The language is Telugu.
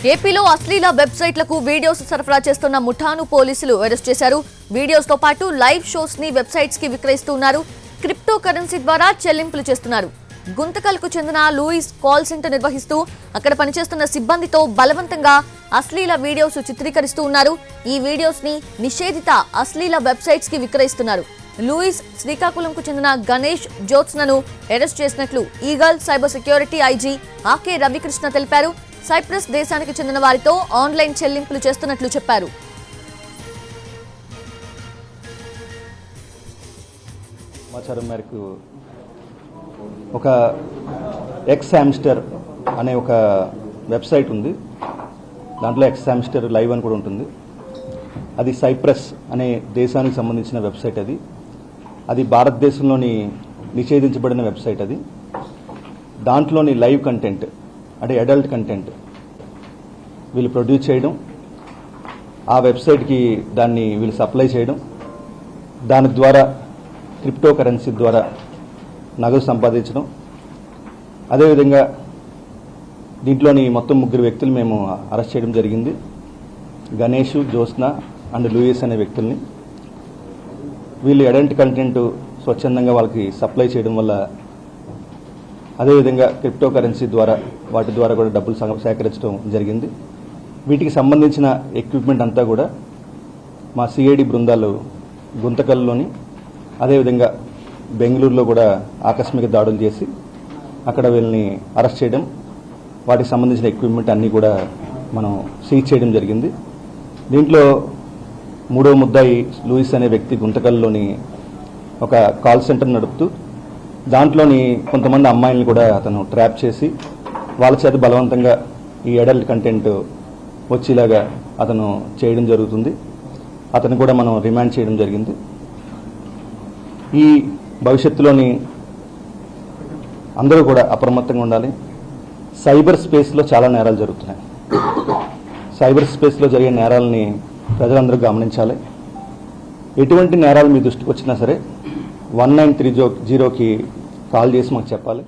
ఏపీలో అశ్లీల వెబ్సైట్లకు వీడియోస్ సరఫరా చేస్తున్న ముఠాను పోలీసులు అరెస్ట్ చేశారు. వీడియోస్ తో పాటు లైవ్ షోస్ ని వెబ్సైట్స్ కి విక్రయిస్తున్నారు. క్రిప్టో కరెన్సీ ద్వారా చెల్లింపులు చేస్తున్నారు. గుంతకల్కు చెందిన లూయిస్ కాల్ సెంటర్ నిర్వహిస్తూ అక్కడ పనిచేస్తున్న సిబ్బందితో బలవంతంగా అశ్లీల వీడియోస్ చిత్రీకరిస్తూ ఉన్నారు. ఈ వీడియోస్ ని నిషేధిత అశ్లీల వెబ్సైట్స్ కి విక్రయిస్తున్నారు. లూయిస్ శ్రీకాకుళంకు చెందిన గణేష్ జ్యోత్స్నను అరెస్ట్ చేసినట్లు Eagle cyber security IG A K Ravikrishna తెలిపారు. సైప్రస్ దేశానికి చెందిన వారితో ఆన్లైన్ చెల్లింపులు చేస్తున్నట్లు చెప్పారు. సమాచారం మేరకు ఒక ఎక్స్ హామ్స్టర్ అనే ఒక వెబ్సైట్ ఉంది. దాంట్లో ఎక్స్ హామ్స్టర్ లైవ్ అని కూడా ఉంటుంది. అది సైప్రస్ అనే దేశానికి సంబంధించిన వెబ్సైట్. అది భారతదేశంలోని నిషేధించబడిన వెబ్సైట్. దాంట్లోని లైవ్ కంటెంట్ అంటే అడల్ట్ కంటెంట్ వీళ్ళు ప్రొడ్యూస్ చేయడం, ఆ వెబ్సైట్కి దాన్ని వీళ్ళు సప్లై చేయడం, దాని ద్వారా క్రిప్టో కరెన్సీ ద్వారా నగదు సంపాదించడం. అదేవిధంగా దీంట్లోని మొత్తం 3 వ్యక్తులు మేము అరెస్ట్ చేయడం జరిగింది. గణేష్, జ్యోత్స్న అండ్ లూయిస్ అనే వ్యక్తుల్ని. వీళ్ళు అడల్ట్ కంటెంట్ స్వచ్ఛందంగా వాళ్ళకి సప్లై చేయడం వల్ల, అదేవిధంగా క్రిప్టో కరెన్సీ ద్వారా వాటి ద్వారా కూడా డబ్బులు సేకరించడం జరిగింది. వీటికి సంబంధించిన ఎక్విప్మెంట్ అంతా కూడా మా సిఐడి బృందాలు గుంతకల్లోని, అదేవిధంగా బెంగళూరులో కూడా ఆకస్మిక దాడులు చేసి అక్కడ వీళ్ళని అరెస్ట్ చేయడం, వాటికి సంబంధించిన ఎక్విప్మెంట్ అన్నీ కూడా మనం సీజ్ చేయడం జరిగింది. దీంట్లో 3వ ముద్దాయి లూయిస్ అనే వ్యక్తి గుంతకల్లోని ఒక కాల్ సెంటర్ నడుపుతూ దాంట్లోని కొంతమంది అమ్మాయిల్ని కూడా అతను ట్రాప్ చేసి వాళ్ళ చేత బలవంతంగా ఈ అడల్ట్ కంటెంట్ వచ్చేలాగా అతను చేయడం జరుగుతుంది. అతను కూడా మనం రిమాండ్ చేయడం జరిగింది. ఈ భవిష్యత్తులోని అందరూ కూడా అప్రమత్తంగా ఉండాలి. సైబర్ స్పేస్లో చాలా నేరాలు జరుగుతున్నాయి. సైబర్ స్పేస్లో జరిగే నేరాలని ప్రజలందరూ గమనించాలి. ఎటువంటి నేరాలు మీ దృష్టికి వచ్చినా సరే 1930కి కాల్ చేసి మాకు చెప్పాలి.